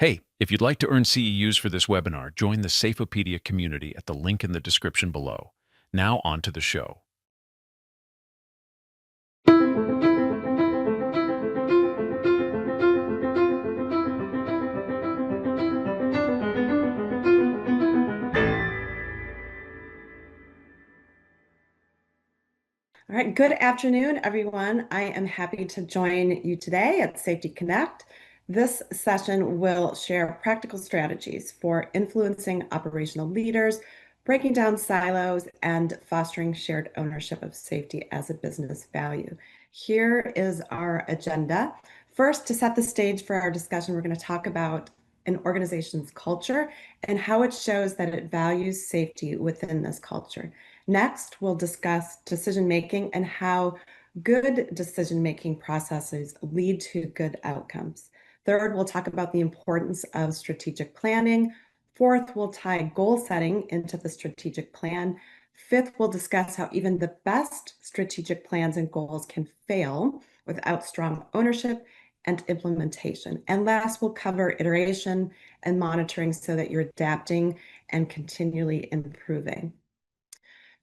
Hey, if you'd like to earn CEUs for this webinar, join the Safeopedia community at the link in the description below. Now on to the show. All right, good afternoon, everyone. I am happy to join you today at Safety Connect. This session will share practical strategies for influencing operational leaders, breaking down silos, and fostering shared ownership of safety as a business value. Here is our agenda. First, to set the stage for our discussion, we're going to talk about an organization's culture and how it shows that it values safety within this culture. Next, we'll discuss decision-making and how good decision-making processes lead to good outcomes. Third, we'll talk about the importance of strategic planning. Fourth, we'll tie goal setting into the strategic plan. Fifth, we'll discuss how even the best strategic plans and goals can fail without strong ownership and implementation. And last, we'll cover iteration and monitoring so that you're adapting and continually improving.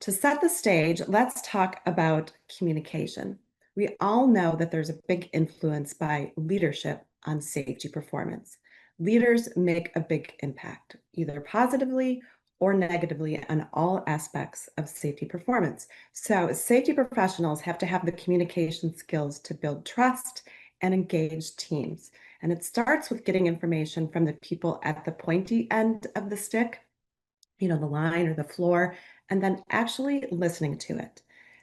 To set the stage, let's talk about communication. We all know that there's a big influence by leadership on safety performance. Leaders make a big impact, either positively or negatively, on all aspects of safety performance. So, safety professionals have to have the communication skills to build trust and engage teams. And it starts with getting information from the people at the pointy end of the stick, the line or the floor, and then actually listening to it.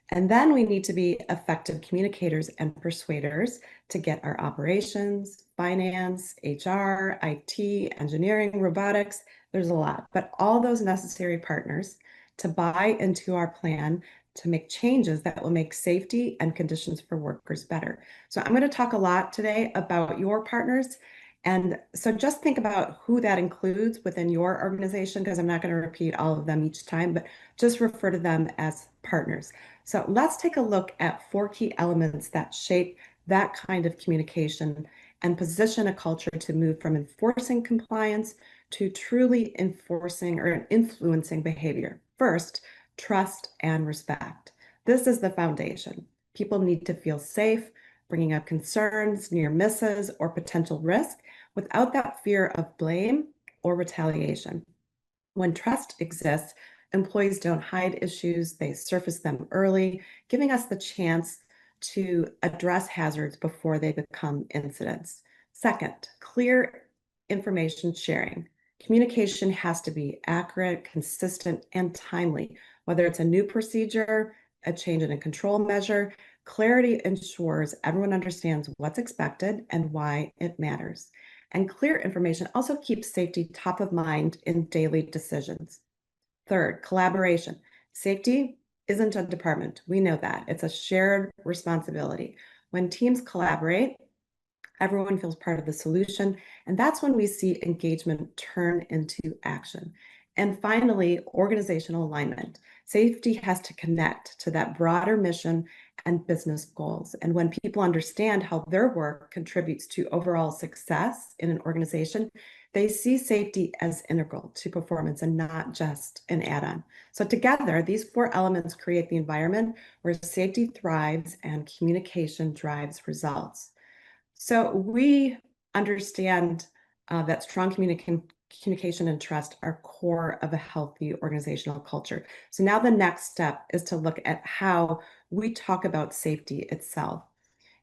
And then we need to be effective communicators and persuaders to get our operations, finance, HR, IT, engineering, robotics. There's a lot, but all those necessary partners to buy into our plan to make changes that will make safety and conditions for workers better. So I'm going to talk a lot today about your partners. And so just think about who that includes within your organization, because I'm not going to repeat all of them each time, but just refer to them as partners. So let's take a look at 4 key elements that shape that kind of communication and position a culture to move from enforcing compliance to truly enforcing or influencing behavior. First, trust and respect. This is the foundation. People need to feel safe, bringing up concerns, near misses, or potential risk without that fear of blame or retaliation. When trust exists, employees don't hide issues, they surface them early, giving us the chance to address hazards before they become incidents. Second, clear information sharing. Communication has to be accurate, consistent, and timely. Whether it's a new procedure, a change in a control measure, clarity ensures everyone understands what's expected and why it matters. And clear information also keeps safety top of mind in daily decisions. Third, collaboration. Safety isn't a department. We know that. It's a shared responsibility. When teams collaborate, everyone feels part of the solution, and that's when we see engagement turn into action. And finally, organizational alignment. Safety has to connect to that broader mission and business goals. And when people understand how their work contributes to overall success in an organization, they see safety as integral to performance and not just an add-on. So together, these 4 elements create the environment where safety thrives and communication drives results. So we understand that strong communication and trust are core of a healthy organizational culture. So now the next step is to look at how we talk about safety itself.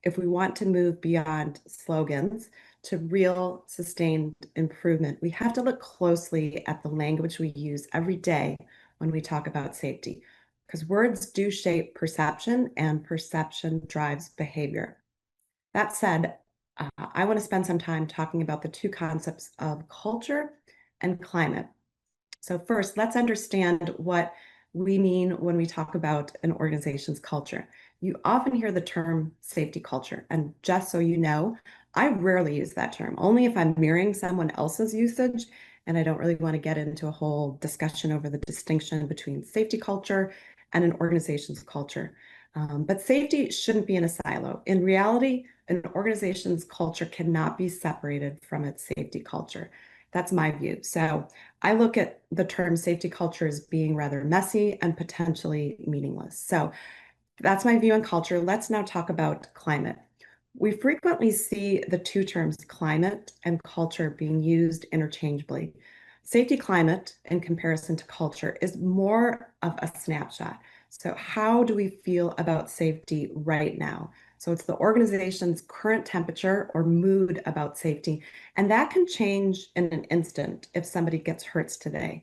If we want to move beyond slogans to real sustained improvement, we have to look closely at the language we use every day when we talk about safety, because words do shape perception and perception drives behavior. That said, I want to spend some time talking about the 2 concepts of culture and climate. So first, let's understand what we mean when we talk about an organization's culture. You often hear the term safety culture, and just so you know, I rarely use that term, only if I'm mirroring someone else's usage, and I don't really want to get into a whole discussion over the distinction between safety culture and an organization's culture. But safety shouldn't be in a silo. In reality, an organization's culture cannot be separated from its safety culture. That's my view. So I look at the term safety culture as being rather messy and potentially meaningless. So that's my view on culture. Let's now talk about climate. We frequently see the two terms climate and culture being used interchangeably. Safety climate, in comparison to culture, is more of a snapshot. So, how do we feel about safety right now? So, it's the organization's current temperature or mood about safety. And that can change in an instant if somebody gets hurt today.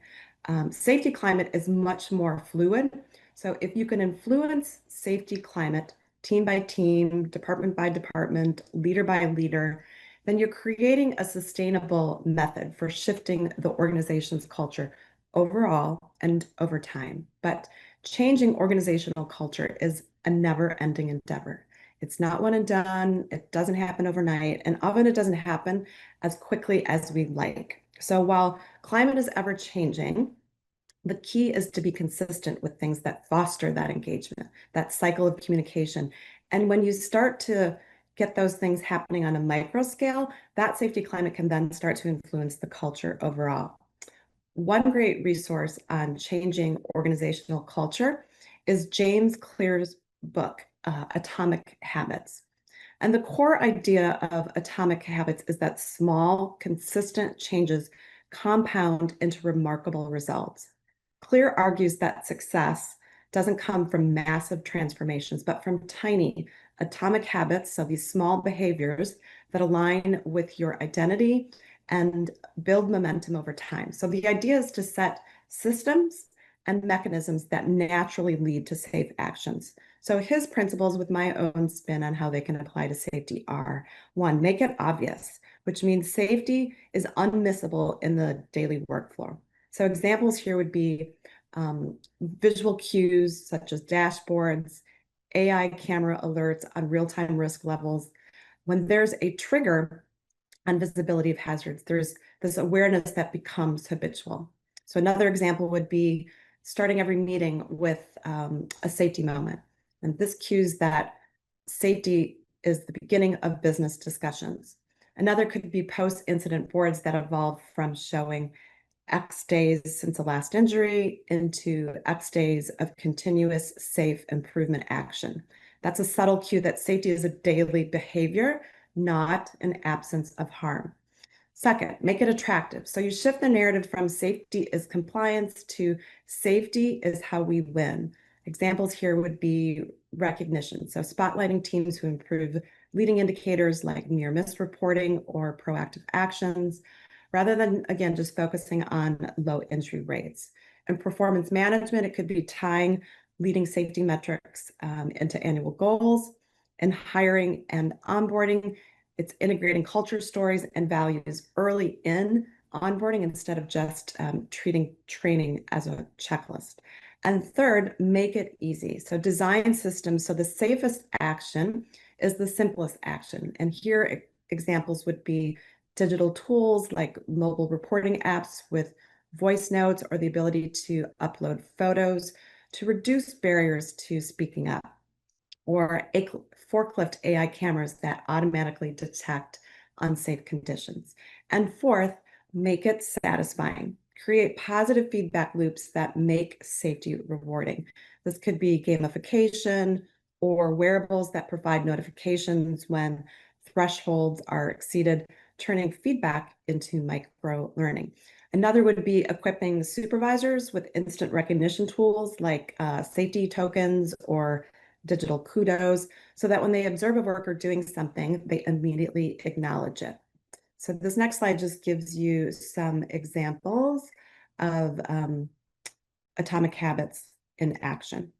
Safety climate is much more fluid. So if you can influence safety climate team by team, department by department, leader by leader, then you're creating a sustainable method for shifting the organization's culture overall and over time. But changing organizational culture is a never-ending endeavor. It's not one and done. It doesn't happen overnight, and often it doesn't happen as quickly as we like. So while climate is ever changing, the key is to be consistent with things that foster that engagement, that cycle of communication. And when you start to get those things happening on a micro scale, that safety climate can then start to influence the culture overall. One great resource on changing organizational culture is James Clear's book, Atomic Habits. And the core idea of atomic habits is that small, consistent changes compound into remarkable results. Clear argues that success doesn't come from massive transformations, but from tiny atomic habits, so these small behaviors that align with your identity and build momentum over time. So the idea is to set systems and mechanisms that naturally lead to safe actions. So his principles with my own spin on how they can apply to safety are: one, make it obvious, which means safety is unmissable in the daily workflow. So examples here would be visual cues such as dashboards, AI camera alerts on real-time risk levels. When there's a trigger on visibility of hazards, there's this awareness that becomes habitual. So another example would be starting every meeting with a safety moment. And this cues that safety is the beginning of business discussions. Another could be post-incident boards that evolve from showing X days since the last injury into X days of continuous safe improvement action. That's a subtle cue that safety is a daily behavior, not an absence of harm. Second, make it attractive. So you shift the narrative from safety is compliance to safety is how we win. Examples here would be recognition. So spotlighting teams who improve leading indicators like near miss reporting or proactive actions, rather than, again, just focusing on low injury rates. In performance management, it could be tying leading safety metrics into annual goals. In hiring and onboarding, it's integrating culture stories and values early in onboarding instead of just treating training as a checklist. And third, make it easy. So design systems so the safest action is the simplest action. And here examples would be digital tools like mobile reporting apps with voice notes or the ability to upload photos to reduce barriers to speaking up, or forklift AI cameras that automatically detect unsafe conditions. And fourth, make it satisfying. Create positive feedback loops that make safety rewarding. This could be gamification or wearables that provide notifications when thresholds are exceeded, turning feedback into micro learning. Another would be equipping supervisors with instant recognition tools like safety tokens or digital kudos, so that when they observe a worker doing something, they immediately acknowledge it. So this next slide just gives you some examples of atomic habits in action.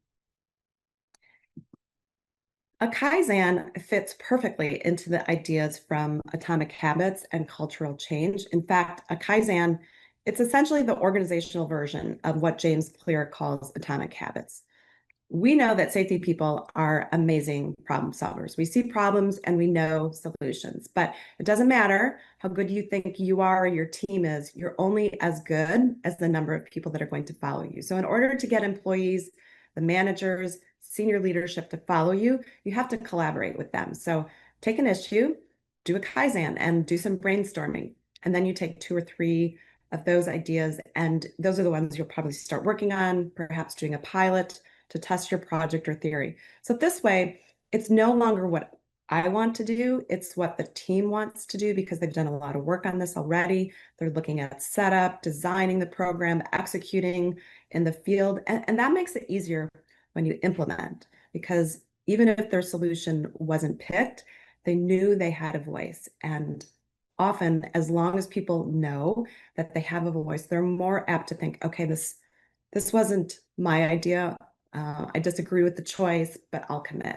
A Kaizen fits perfectly into the ideas from atomic habits and cultural change. In fact, a Kaizen, it's essentially the organizational version of what James Clear calls atomic habits. We know that safety people are amazing problem solvers. We see problems and we know solutions, but it doesn't matter how good you think you are or your team is, you're only as good as the number of people that are going to follow you. So in order to get employees, the managers, senior leadership to follow you, you have to collaborate with them. So take an issue, do a Kaizen, and do some brainstorming. And then you take two or three of those ideas, and those are the ones you'll probably start working on, perhaps doing a pilot to test your project or theory. So this way, it's no longer what I want to do, it's what the team wants to do because they've done a lot of work on this already. They're looking at setup, designing the program, executing in the field, and that makes it easier when you implement because even if their solution wasn't picked, they knew they had a voice. And often, as long as people know that they have a voice, they're more apt to think, okay, this wasn't my idea. I disagree with the choice, but I'll commit.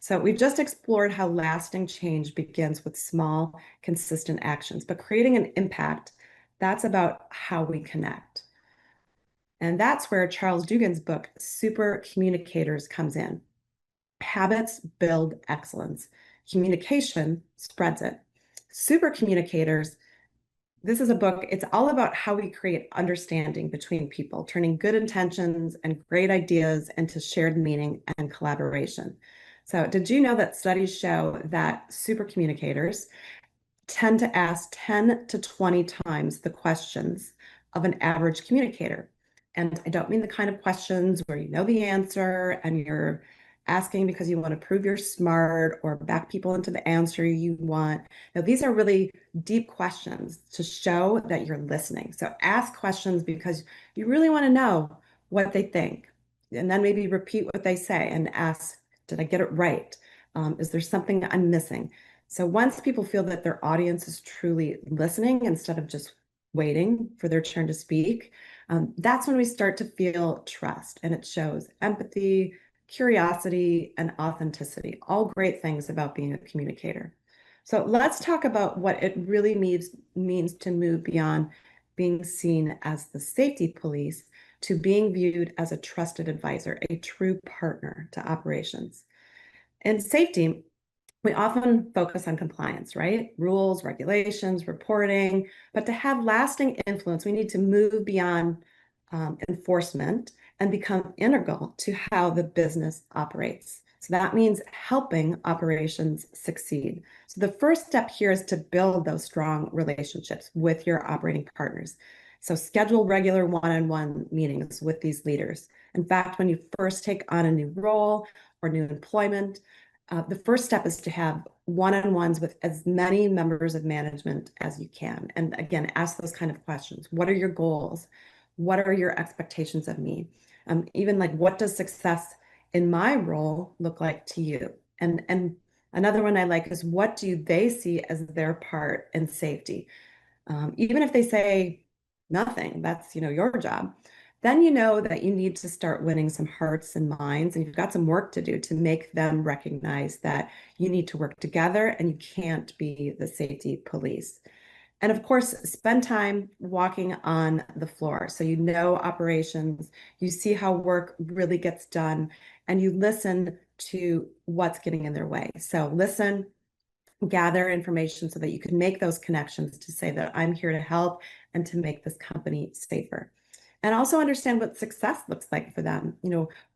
So we've just explored how lasting change begins with small, consistent actions, but creating an impact, that's about how we connect. And that's where Charles Dugan's book, Super Communicators, comes in. Habits build excellence. Communication spreads it. Super Communicators, this is a book, it's all about how we create understanding between people, turning good intentions and great ideas into shared meaning and collaboration. So, did you know that studies show that super communicators tend to ask 10 to 20 times the questions of an average communicator? And I don't mean the kind of questions where you know the answer and you're asking because you want to prove you're smart or back people into the answer you want. Now, these are really deep questions to show that you're listening. So ask questions because you really want to know what they think. And then maybe repeat what they say and ask, did I get it right? Is there something I'm missing? So once people feel that their audience is truly listening instead of just waiting for their turn to speak, that's when we start to feel trust. And it shows empathy, curiosity, and authenticity, all great things about being a communicator. So let's talk about what it really means to move beyond being seen as the safety police to being viewed as a trusted advisor, a true partner to operations. In safety, we often focus on compliance, right? Rules, regulations, reporting. But to have lasting influence, we need to move beyond enforcement and become integral to how the business operates. So that means helping operations succeed. So the first step here is to build those strong relationships with your operating partners. So schedule regular one-on-one meetings with these leaders. In fact, when you first take on a new role or new employment, the first step is to have one-on-ones with as many members of management as you can. And again, ask those kind of questions. What are your goals? What are your expectations of me? Even like, what does success in my role look like to you? And another one I like is, what do they see as their part in safety? Even if they say nothing, that's, your job, then you know that you need to start winning some hearts and minds, and you've got some work to do to make them recognize that you need to work together and you can't be the safety police. And of course, spend time walking on the floor. So you know operations, you see how work really gets done, and you listen to what's getting in their way. So listen, gather information so that you can make those connections to say that I'm here to help and to make this company safer. And also understand what success looks like for them,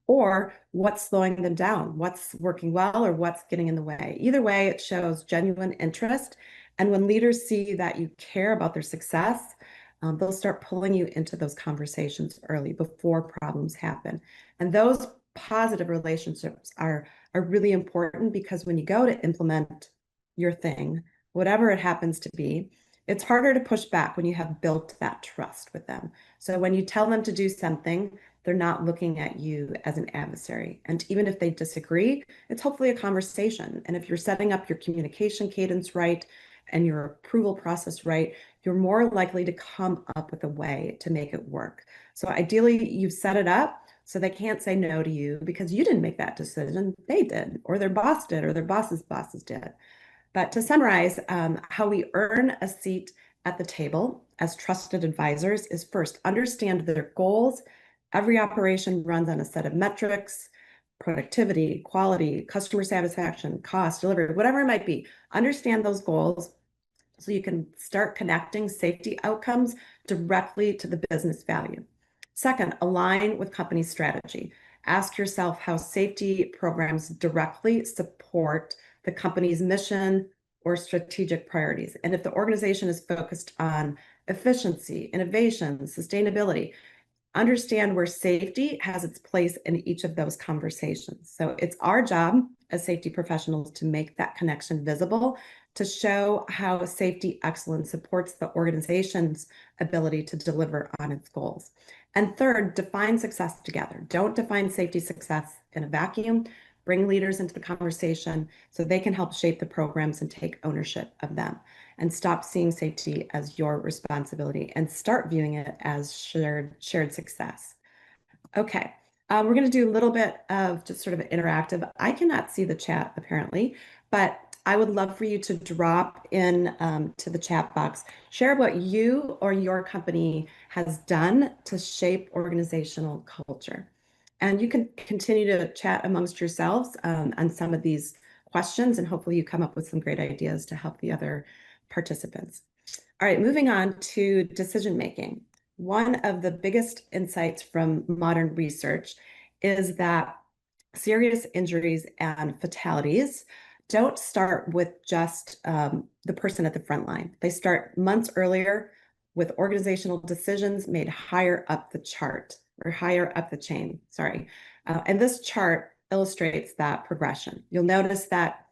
or what's slowing them down, what's working well, or what's getting in the way. Either way, it shows genuine interest. And when leaders see that you care about their success, they'll start pulling you into those conversations early before problems happen. And those positive relationships are really important because when you go to implement your thing, whatever it happens to be, it's harder to push back when you have built that trust with them. So when you tell them to do something, they're not looking at you as an adversary. And even if they disagree, it's hopefully a conversation. And if you're setting up your communication cadence right and your approval process right, you're more likely to come up with a way to make it work. So ideally, you've set it up so they can't say no to you because you didn't make that decision. They did, or their boss did, or their boss's bosses did. But to summarize, how we earn a seat at the table as trusted advisors is first, understand their goals. Every operation runs on a set of metrics, productivity, quality, customer satisfaction, cost, delivery, whatever it might be. Understand those goals so you can start connecting safety outcomes directly to the business value. Second, align with company strategy. Ask yourself how safety programs directly support the company's mission or strategic priorities. And if the organization is focused on efficiency, innovation, sustainability, understand where safety has its place in each of those conversations. So it's our job as safety professionals to make that connection visible, to show how safety excellence supports the organization's ability to deliver on its goals. And third, define success together. Don't define safety success in a vacuum. Bring leaders into the conversation so they can help shape the programs and take ownership of them, and stop seeing safety as your responsibility and start viewing it as shared success. Okay, we're going to do a little bit of just sort of interactive. I cannot see the chat apparently, but I would love for you to drop in to the chat box, share what you or your company has done to shape organizational culture. And you can continue to chat amongst yourselves on some of these questions, and hopefully you come up with some great ideas to help the other participants. All right, moving on to decision making. One of the biggest insights from modern research is that serious injuries and fatalities don't start with just the person at the front line. They start months earlier with organizational decisions made higher up the chart or higher up the chain, sorry. And this chart illustrates that progression. You'll notice that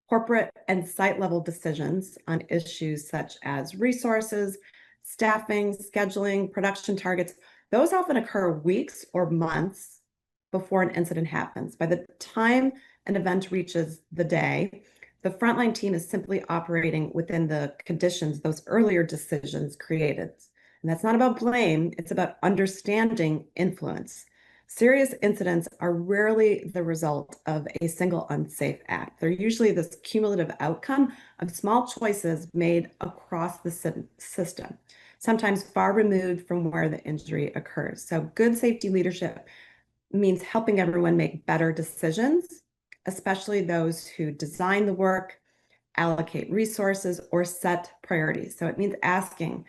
corporate and site level decisions on issues such as resources, staffing, scheduling, production targets, those often occur weeks or months before an incident happens. By the time an event reaches the day, the frontline team is simply operating within the conditions those earlier decisions created. And that's not about blame, it's about understanding influence. Serious incidents are rarely the result of a single unsafe act. They're usually this cumulative outcome of small choices made across the system, sometimes far removed from where the injury occurs. So good safety leadership means helping everyone make better decisions, especially those who design the work, allocate resources, or set priorities. So it means asking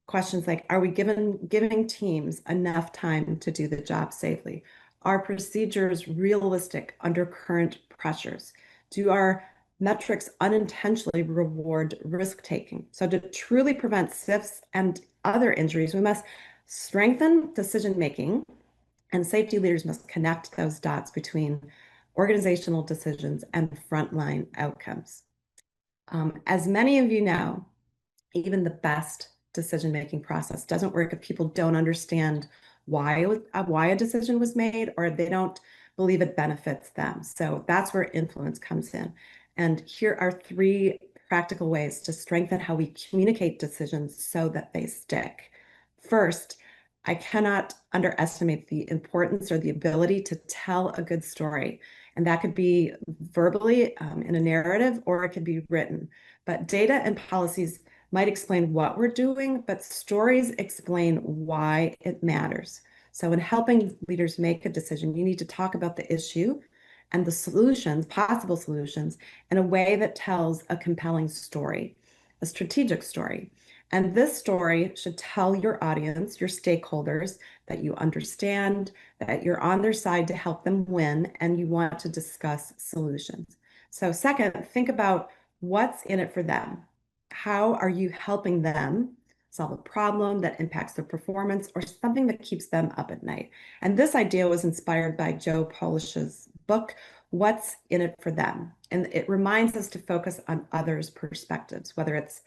questions like, are we giving teams enough time to do the job safely? Are procedures realistic under current pressures? Do our metrics unintentionally reward risk taking? So to truly prevent SIFs and other injuries, we must strengthen decision making, and safety leaders must connect those dots between organizational decisions and frontline outcomes. As many of you know, even the best decision-making process doesn't work if people don't understand why a decision was made, or they don't believe it benefits them. So that's where influence comes in. And here are 3 practical ways to strengthen how we communicate decisions so that they stick. First, I cannot underestimate the importance or the ability to tell a good story. And that could be verbally in a narrative, or it could be written. But data and policies might explain what we're doing, but stories explain why it matters. So in helping leaders make a decision, you need to talk about the issue and the solutions, possible solutions, in a way that tells a compelling story, a strategic story. And this story should tell your audience, your stakeholders, that you understand, that you're on their side to help them win, and you want to discuss solutions. So second, think about what's in it for them. How are you helping them solve a problem that impacts their performance or something that keeps them up at night? And this idea was inspired by Joe Polish's book, What's in It for Them? And it reminds us to focus on others' perspectives, whether it's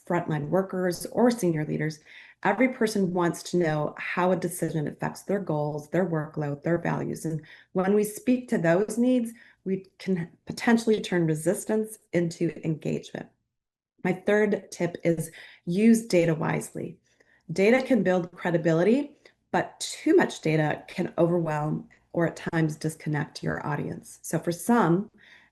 frontline workers or senior leaders. Every person wants to know how a decision affects their goals, their workload, their values. And when we speak to those needs, we can potentially turn resistance into engagement. My third tip is use data wisely. Data can build credibility, but too much data can overwhelm or at times disconnect your audience. So for some,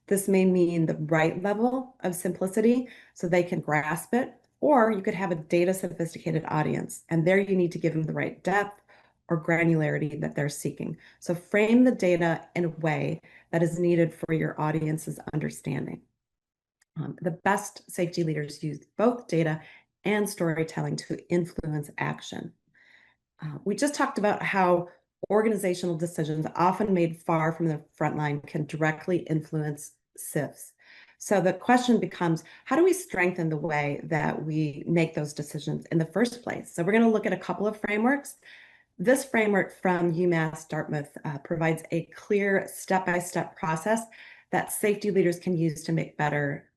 this may mean the right level of simplicity so they can grasp it, or you could have a data sophisticated audience, and there you need to give them the right depth or granularity that they're seeking. So frame the data in a way that is needed for your audience's understanding. The best safety leaders use both data and storytelling to influence action. We just talked about how organizational decisions, often made far from the front line, can directly influence SIFs. So the question becomes, how do we strengthen the way that we make those decisions in the first place? So we're going to look at a couple of frameworks. This framework from UMass Dartmouth provides a clear step-by-step process that safety leaders can use to make better,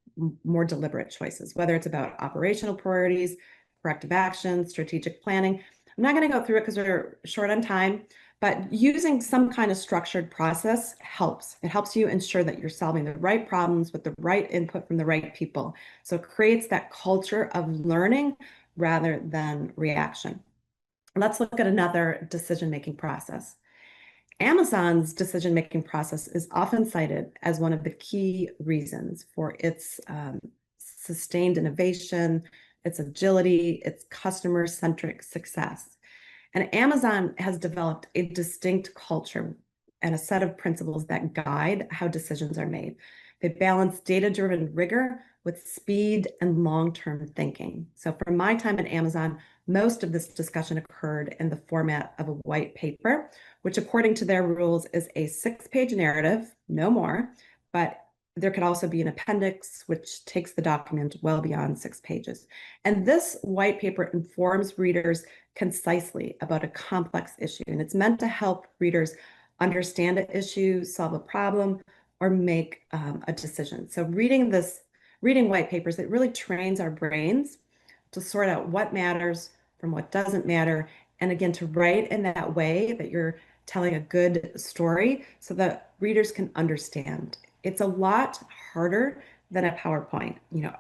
more deliberate choices, whether it's about operational priorities, corrective action, strategic planning. I'm not going to go through it because we're short on time, but using some kind of structured process helps. It helps you ensure that you're solving the right problems with the right input from the right people. So it creates that culture of learning rather than reaction. Let's look at another decision-making process. Amazon's decision-making process is often cited as one of the key reasons for its sustained innovation, its agility, its customer-centric success. And Amazon has developed a distinct culture and a set of principles that guide how decisions are made. They balance data-driven rigor with speed and long-term thinking. So from my time at Amazon, most of this discussion occurred in the format of a white paper, which according to their rules is a 6-page narrative, no more, but there could also be an appendix, which takes the document well beyond 6 pages. And this white paper informs readers concisely about a complex issue, and it's meant to help readers understand an issue, solve a problem, or make a decision. So reading white papers, it really trains our brains to sort out what matters from what doesn't matter, and again, to write in that way that you're telling a good story so that readers can understand. It's a lot harder than a PowerPoint.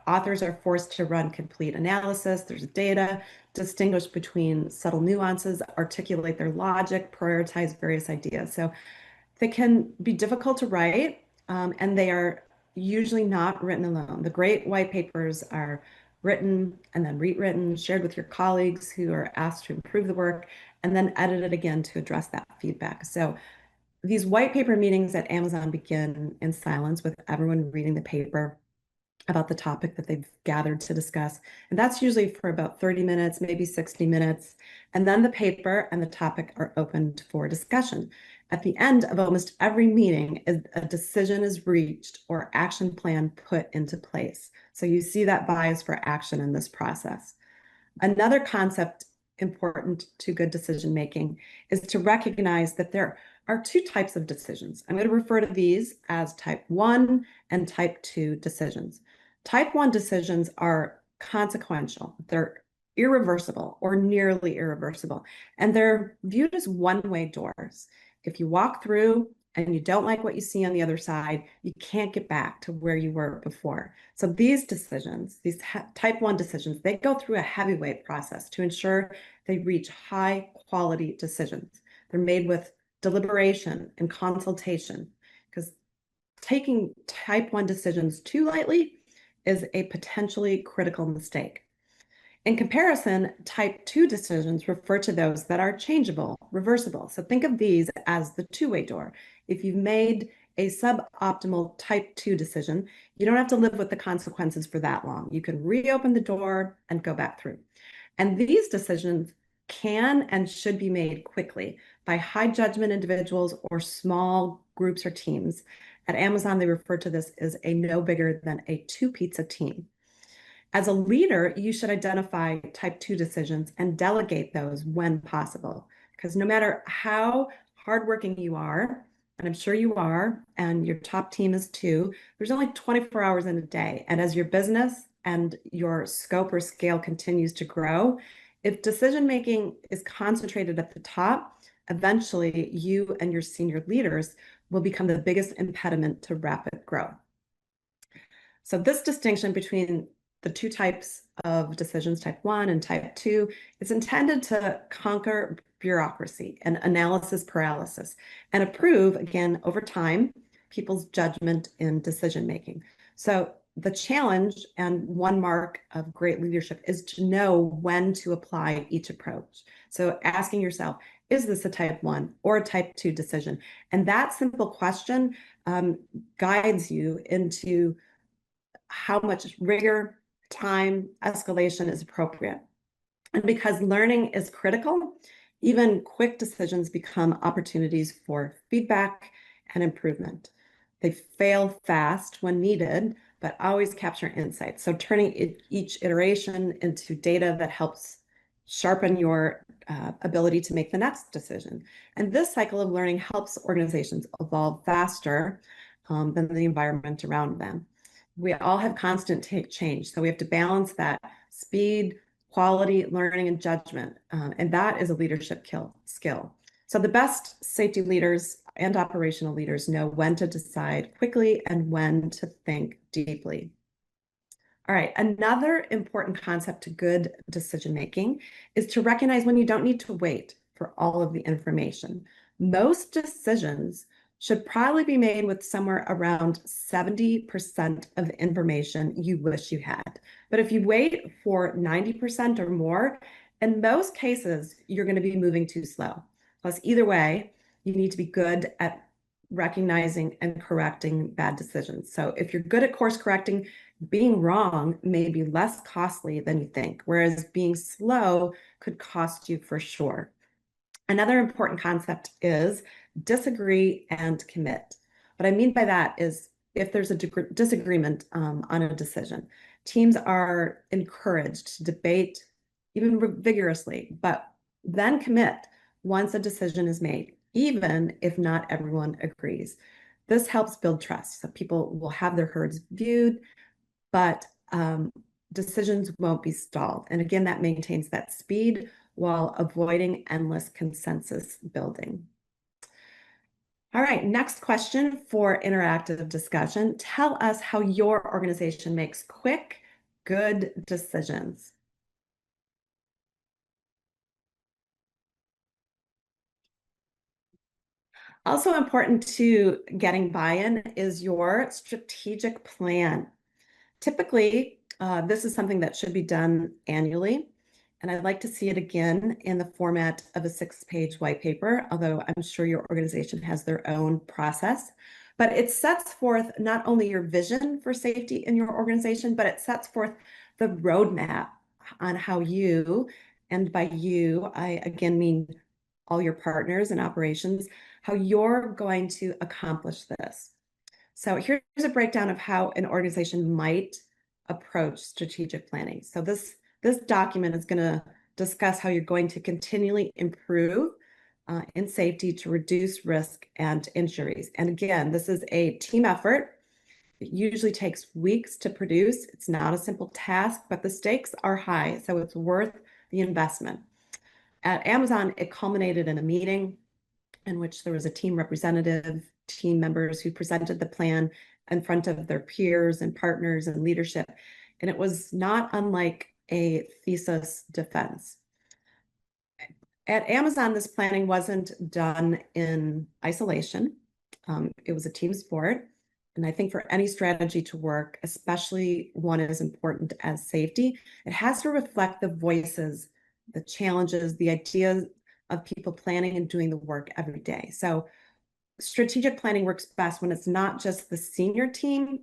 Authors are forced to run complete analysis. There's data, distinguish between subtle nuances, articulate their logic, prioritize various ideas. So they can be difficult to write, and they are usually not written alone. The great white papers are written and then rewritten, shared with your colleagues who are asked to improve the work, and then edited again to address that feedback. So these white paper meetings at Amazon begin in silence with everyone reading the paper about the topic that they've gathered to discuss. And that's usually for about 30 minutes, maybe 60 minutes. And then the paper and the topic are opened for discussion. At the end of almost every meeting, a decision is reached or action plan put into place. So you see that bias for action in this process. Another concept important to good decision making is to recognize that there are 2 types of decisions. I'm going to refer to these as type 1 and type 2 decisions. Type 1 decisions are consequential. They're irreversible or nearly irreversible, and they're viewed as one-way doors. If you walk through and you don't like what you see on the other side, you can't get back to where you were before. So these decisions, these type 1 decisions, they go through a heavyweight process to ensure they reach high quality decisions. They're made with deliberation and consultation, because taking type 1 decisions too lightly is a potentially critical mistake. In comparison, type 2 decisions refer to those that are changeable, reversible. So think of these as the two-way door. If you've made a suboptimal type 2 decision, you don't have to live with the consequences for that long. You can reopen the door and go back through. And these decisions can and should be made quickly by high judgment individuals or small groups or teams. At Amazon, they refer to this as a no bigger than a 2-pizza team. As a leader, you should identify type 2 decisions and delegate those when possible. Because no matter how hardworking you are, and I'm sure you are, and your top team is too, there's only 24 hours in a day. And as your business and your scope or scale continues to grow, if decision-making is concentrated at the top, eventually you and your senior leaders will become the biggest impediment to rapid growth. So this distinction between the 2 types of decisions, type 1 and type 2, is intended to conquer bureaucracy and analysis paralysis and improve, again, over time, people's judgment in decision making. So the challenge and one mark of great leadership is to know when to apply each approach. So asking yourself, is this a type 1 or a type 2 decision? And that simple question guides you into how much rigor, time, escalation is appropriate. And because learning is critical, Even quick decisions become opportunities for feedback and improvement. They fail fast when needed, but always capture insights. So turning each iteration into data that helps sharpen your ability to make the next decision. And this cycle of learning helps organizations evolve faster than the environment around them. We all have constant change, so we have to balance that speed, quality, learning, and judgment. And that is a leadership skill. So the best safety leaders and operational leaders know when to decide quickly and when to think deeply. All right, another important concept to good decision making is to recognize when you don't need to wait for all of the information. Most decisions should probably be made with somewhere around 70% of the information you wish you had. But if you wait for 90% or more, in most cases, you're going to be moving too slow. Plus, either way, you need to be good at recognizing and correcting bad decisions. So if you're good at course correcting, being wrong may be less costly than you think, whereas being slow could cost you for sure. Another important concept is disagree and commit. What I mean by that is if there's a disagreement on a decision, teams are encouraged to debate even vigorously, but then commit once a decision is made, even if not everyone agrees. This helps build trust. So people will have their herds viewed, but decisions won't be stalled. And again, that maintains that speed while avoiding endless consensus building. All right, next question for interactive discussion. Tell us how your organization makes quick, good decisions. Also important to getting buy-in is your strategic plan. Typically, this is something that should be done annually, and I'd like to see it again in the format of a 6-page white paper, although I'm sure your organization has their own process. But it sets forth not only your vision for safety in your organization, but it sets forth the roadmap on how you, and by you, I again mean all your partners and operations, how you're going to accomplish this. So here's a breakdown of how an organization might approach strategic planning. So this document is going to discuss how you're going to continually improve in safety to reduce risk and injuries. And again, this is a team effort. It usually takes weeks to produce. It's not a simple task, but the stakes are high, so it's worth the investment. At Amazon, it culminated in a meeting in which there was a team representative, team members who presented the plan in front of their peers and partners and leadership. And it was not unlike a thesis defense. At Amazon, this planning wasn't done in isolation. It was a team sport. And I think for any strategy to work, especially one as important as safety, it has to reflect the voices, the challenges, the ideas of people planning and doing the work every day. So strategic planning works best when it's not just the senior team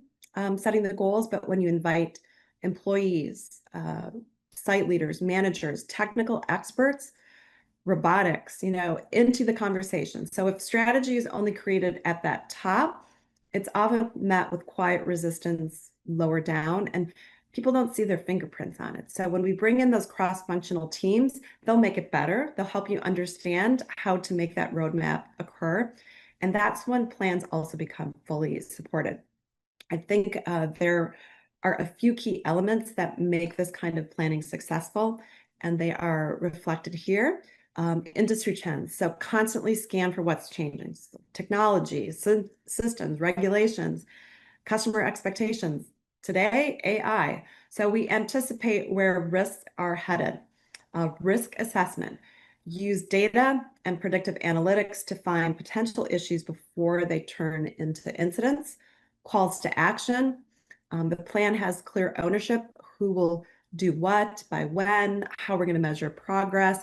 setting the goals, but when you invite employees, site leaders, managers, technical experts, robotics, into the conversation. So if strategy is only created at that top, it's often met with quiet resistance lower down, and people don't see their fingerprints on it. So when we bring in those cross-functional teams, they'll make it better. They'll help you understand how to make that roadmap occur. And that's when plans also become fully supported. I think there are a few key elements that make this kind of planning successful, and they are reflected here. Industry trends, so constantly scan for what's changing. So technology, systems, regulations, customer expectations. Today, AI. So we anticipate where risks are headed. Risk assessment. Use data and predictive analytics to find potential issues before they turn into incidents. Calls to action. The plan has clear ownership, who will do what, by when, how we're going to measure progress.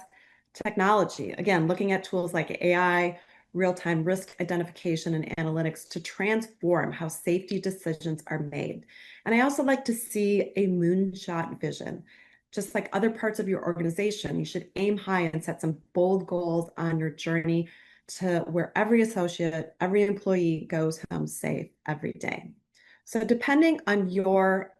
Technology, again, looking at tools like AI, real-time risk identification and analytics to transform how safety decisions are made. And I also like to see a moonshot vision. Just like other parts of your organization, you should aim high and set some bold goals on your journey to where every associate, every employee goes home safe every day. So depending on your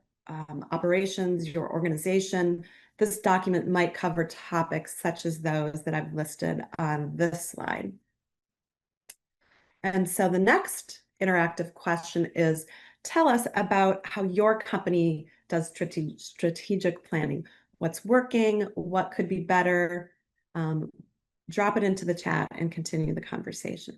operations, your organization, this document might cover topics such as those that I've listed on this slide. And so the next interactive question is, tell us about how your company does strategic planning. What's working? What could be better? Um, Drop it into the chat and continue the conversation.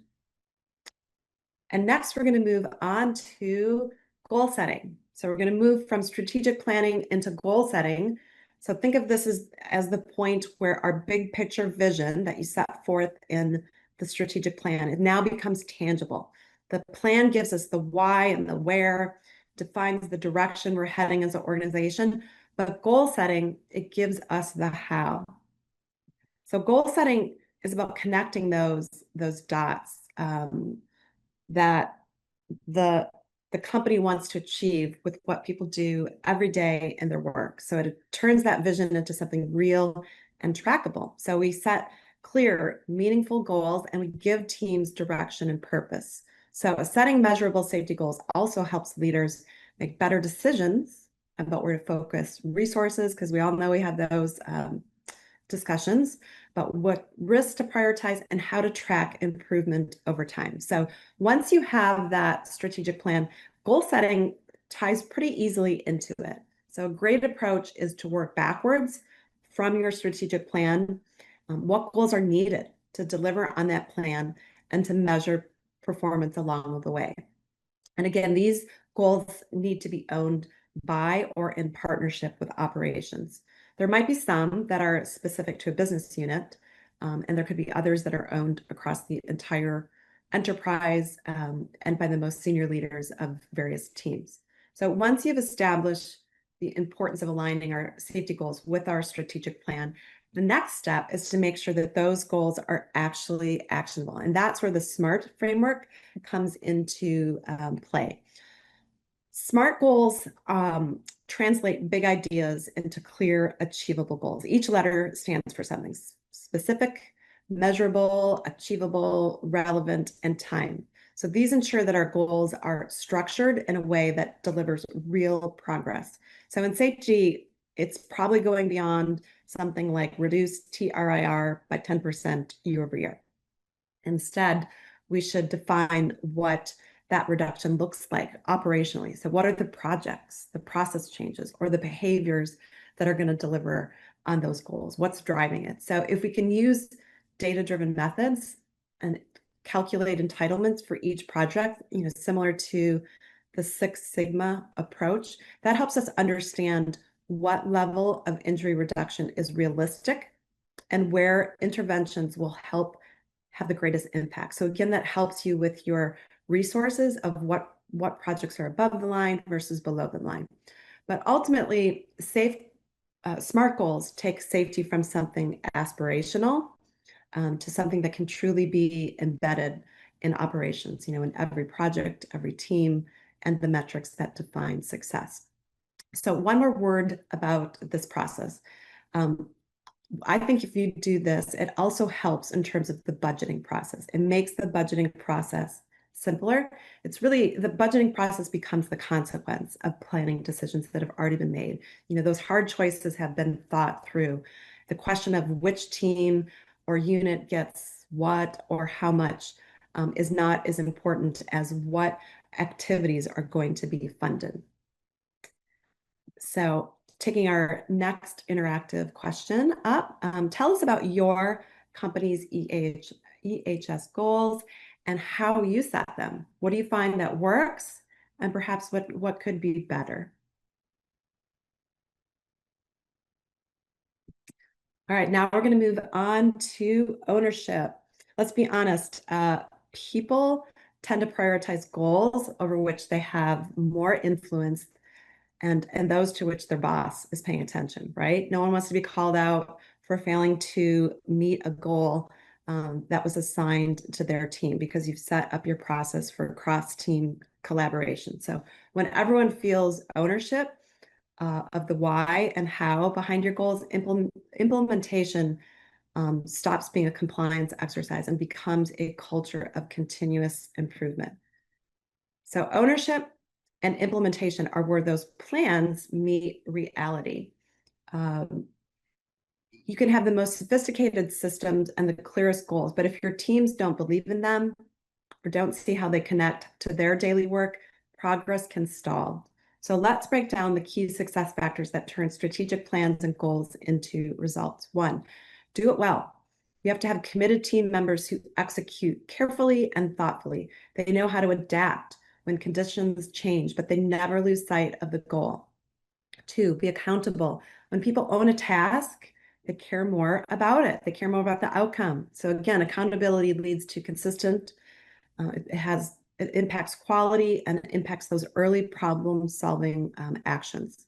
And next, we're going to move on to goal setting. So we're going to move from strategic planning into goal setting. So think of this as the point where our big picture vision that you set forth in the strategic plan, it now becomes tangible. The plan gives us the why and the where, defines the direction we're heading as an organization, but goal setting, it gives us the how. So goal setting is about connecting those dots that the company wants to achieve with what people do every day in their work. So it turns that vision into something real and trackable. So we set clear, meaningful goals and we give teams direction and purpose. So setting measurable safety goals also helps leaders make better decisions about where to focus resources, because we all know we have those discussions about what risks to prioritize and how to track improvement over time. So once you have that strategic plan, goal setting ties pretty easily into it. So a great approach is to work backwards from your strategic plan. What goals are needed to deliver on that plan and to measure performance along the way. And again, these goals need to be owned by or in partnership with operations. There might be some that are specific to a business unit, and there could be others that are owned across the entire enterprise and by the most senior leaders of various teams. So once you've established the importance of aligning our safety goals with our strategic plan, the next step is to make sure that those goals are actually actionable. And that's where the SMART framework comes into play. SMART goals translate big ideas into clear, achievable goals. Each letter stands for something specific, measurable, achievable, relevant, and time. So these ensure that our goals are structured in a way that delivers real progress. So in safety, it's probably going beyond something like reduce TRIR by 10% year over year. Instead, we should define what that reduction looks like operationally. So what are the projects, the process changes, or the behaviors that are going to deliver on those goals? What's driving it? So if we can use data-driven methods and calculate entitlements for each project, similar to the Six Sigma approach, that helps us understand what level of injury reduction is realistic and where interventions will help have the greatest impact. So again, that helps you with your resources of what projects are above the line versus below the line. But ultimately, SMART goals take safety from something aspirational to something that can truly be embedded in operations, in every project, every team, and the metrics that define success. So one more word about this process. I think if you do this, it also helps in terms of the budgeting process. It makes the budgeting process simpler. It's really, the budgeting process becomes the consequence of planning decisions that have already been made. Those hard choices have been thought through. The question of which team or unit gets what or how much is not as important as what activities are going to be funded. So taking our next interactive question up, tell us about your company's EH&S goals and how you set them. What do you find that works, and perhaps what could be better? All right, now we're going to move on to ownership. Let's be honest, people tend to prioritize goals over which they have more influence and those to which their boss is paying attention, right? No one wants to be called out for failing to meet a goal that was assigned to their team because you've set up your process for cross-team collaboration. So when everyone feels ownership, of the why and how behind your goals, implementation stops being a compliance exercise and becomes a culture of continuous improvement. So ownership and implementation are where those plans meet reality. Um, you can have the most sophisticated systems and the clearest goals, but if your teams don't believe in them or don't see how they connect to their daily work, progress can stall. So let's break down the key success factors that turn strategic plans and goals into results. One, do it well. You have to have committed team members who execute carefully and thoughtfully. They know how to adapt when conditions change, but they never lose sight of the goal. Two, be accountable. When people own a task, they care more about it. They care more about the outcome. So again, accountability leads to consistent, it impacts quality and it impacts those early problem solving actions.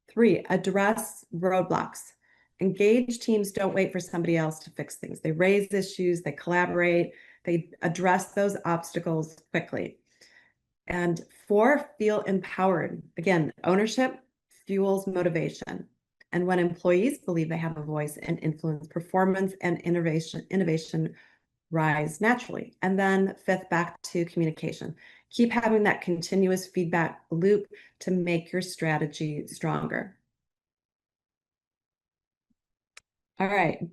Three, address roadblocks. Engaged teams don't wait for somebody else to fix things. They raise issues, they collaborate, they address those obstacles quickly. And four, feel empowered. Again, ownership fuels motivation. And when employees believe they have a voice and influence, performance and innovation rise naturally. And then fifth, back to communication. Keep having that continuous feedback loop to make your strategy stronger. All right.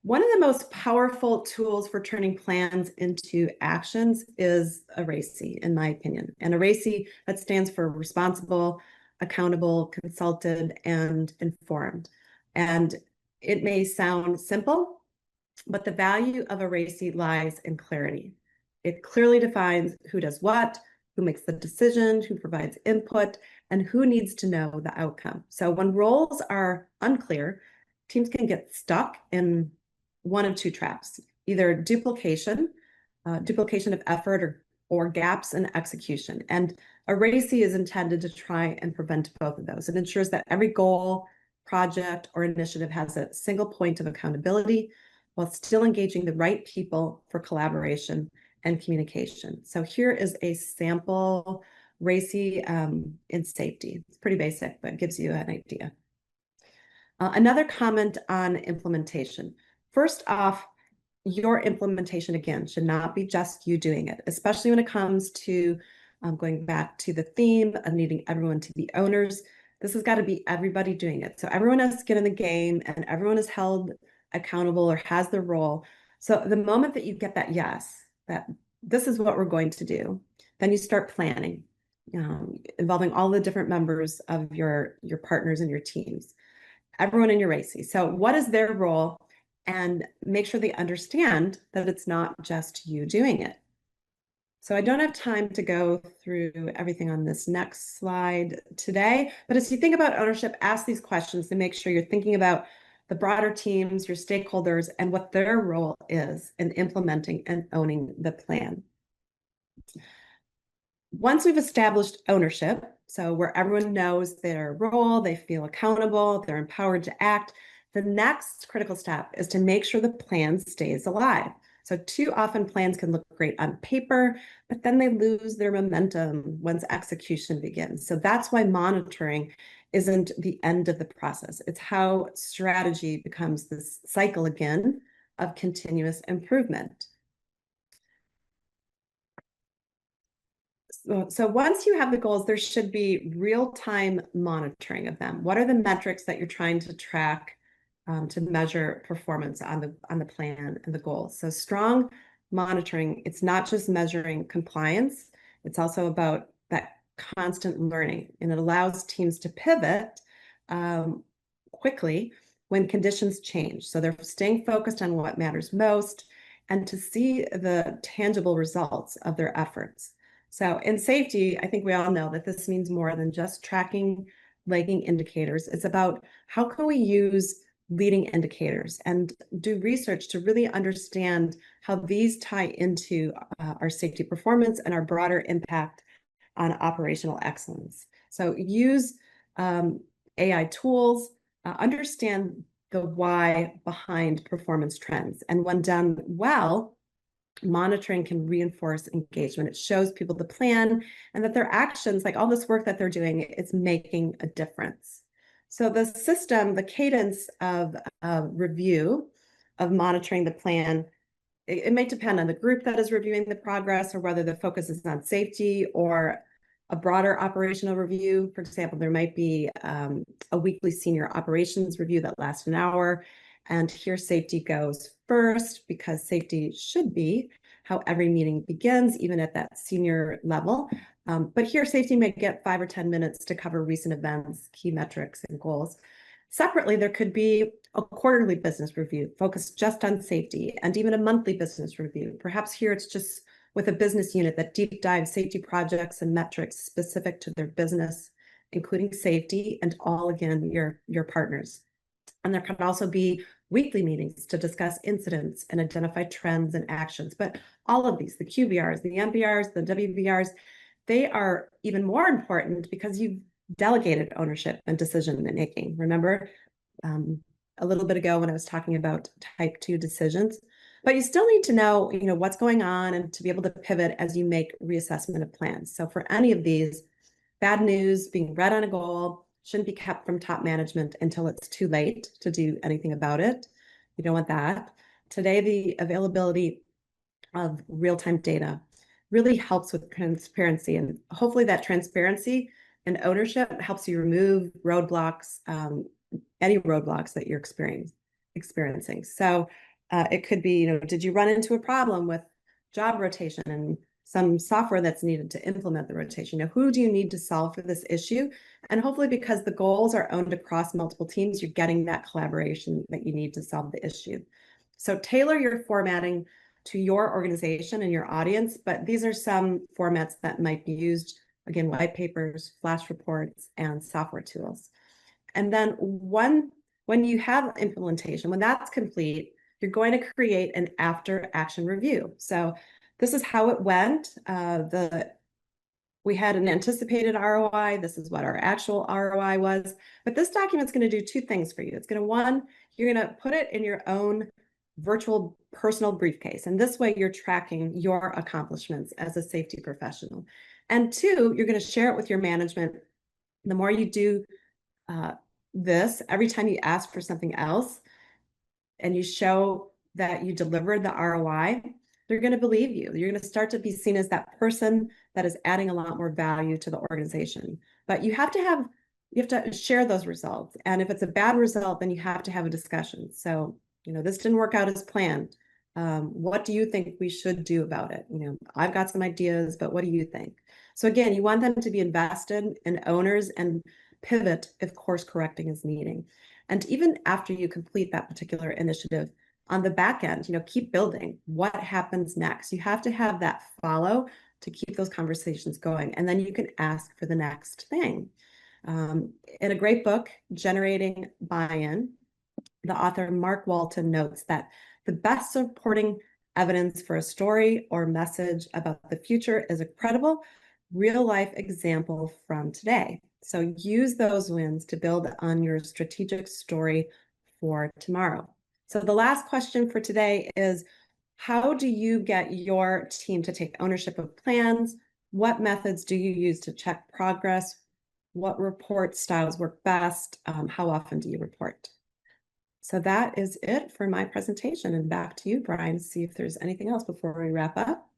One of the most powerful tools for turning plans into actions is a RACI, in my opinion. And a RACI, that stands for responsible, accountable, consulted, and informed. And it may sound simple, but the value of a RACI lies in clarity. It clearly defines who does what, who makes the decision, who provides input, and who needs to know the outcome. So when roles are unclear, teams can get stuck in one of two traps, either duplication of effort or gaps in execution. And a RACI is intended to try and prevent both of those. It ensures that every goal, project, or initiative has a single point of accountability while still engaging the right people for collaboration and communication. So here is a sample RACI in safety. It's pretty basic, but gives you an idea. Another comment on implementation. First off, your implementation, again, should not be just you doing it, especially when it comes to going back to the theme of needing everyone to be owners. This has got to be everybody doing it. So everyone has skin in the game and everyone is held accountable or has their role. So the moment that you get that yes, that this is what we're going to do, then you start planning, involving all the different members of your partners and your teams, everyone in your RACI. So what is their role? And make sure they understand that it's not just you doing it. So I don't have time to go through everything on this next slide today, but as you think about ownership, ask these questions to make sure you're thinking about the broader teams, your stakeholders, and what their role is in implementing and owning the plan. Once we've established ownership, so where everyone knows their role, they feel accountable, they're empowered to act, the next critical step is to make sure the plan stays alive. So too often plans can look great on paper, but then they lose their momentum once execution begins. So that's why monitoring isn't the end of the process. It's how strategy becomes this cycle again of continuous improvement. So once you have the goals, there should be real-time monitoring of them. What are the metrics that you're trying to track to measure performance on the plan and the goals? So strong monitoring, it's not just measuring compliance, it's also about that constant learning, and it allows teams to pivot quickly when conditions change. So they're staying focused on what matters most and to see the tangible results of their efforts. So in safety, I think we all know that this means more than just tracking lagging indicators. It's about how can we use leading indicators and do research to really understand how these tie into our safety performance and our broader impact on operational excellence. So use AI tools, understand the why behind performance trends. And when done well, monitoring can reinforce engagement. It shows people the plan and that their actions, like all this work that they're doing, it's making a difference. So the system, the cadence of review, of monitoring the plan, it may depend on the group that is reviewing the progress or whether the focus is on safety or a broader operational review. For example, there might be a weekly senior operations review that lasts an hour. And here safety goes first because safety should be how every meeting begins, even at that senior level. But here safety may get 5 or 10 minutes to cover recent events, key metrics, and goals. Separately, there could be a quarterly business review focused just on safety, and even a monthly business review. Perhaps here it's just with a business unit that deep dives safety projects and metrics specific to their business, including safety and all, again, your partners. And there can also be weekly meetings to discuss incidents and identify trends and actions. But all of these, the QBRs, the MBRs, the WBRs, they are even more important because you've delegated ownership and decision making. Remember a little bit ago when I was talking about type 2 decisions, but you still need to know, what's going on and to be able to pivot as you make reassessment of plans. So for any of these, bad news being read on a goal shouldn't be kept from top management until it's too late to do anything about it. You don't want that. Today, the availability of real-time data really helps with transparency, and hopefully that transparency and ownership helps you remove roadblocks, any roadblocks that you're experiencing. So it could be, did you run into a problem with job rotation and some software that's needed to implement the rotation? Who do you need to solve for this issue? And hopefully, because the goals are owned across multiple teams, you're getting that collaboration that you need to solve the issue. So tailor your formatting to your organization and your audience, but these are some formats that might be used, again, white papers, flash reports, and software tools. And then when you have implementation, when that's complete, you're going to create an after action review. So this is how it went. We had an anticipated ROI. This is what our actual ROI was. But this document's going to do two things for you. It's going to, one, you're going to put it in your own virtual personal briefcase. And this way you're tracking your accomplishments as a safety professional. And two, you're going to share it with your management. The more you do this, every time you ask for something else and you show that you delivered the ROI, they're going to believe you. You're going to start to be seen as that person that is adding a lot more value to the organization. But you have to share those results. And if it's a bad result, then you have to have a discussion. So, this didn't work out as planned. What do you think we should do about it? I've got some ideas, but what do you think? So again, you want them to be invested in owners and pivot if course correcting is needing. And even after you complete that particular initiative, on the back end, keep building. What happens next? You have to have that follow to keep those conversations going. And then you can ask for the next thing. In a great book, Generating Buy-in, the author Mark Walton notes that the best supporting evidence for a story or message about the future is a credible, real-life example from today. So use those wins to build on your strategic story for tomorrow. So the last question for today is, how do you get your team to take ownership of plans? What methods do you use to check progress? What report styles work best? How often do you report? So that is it for my presentation. And back to you, Brian, to see if there's anything else before we wrap up.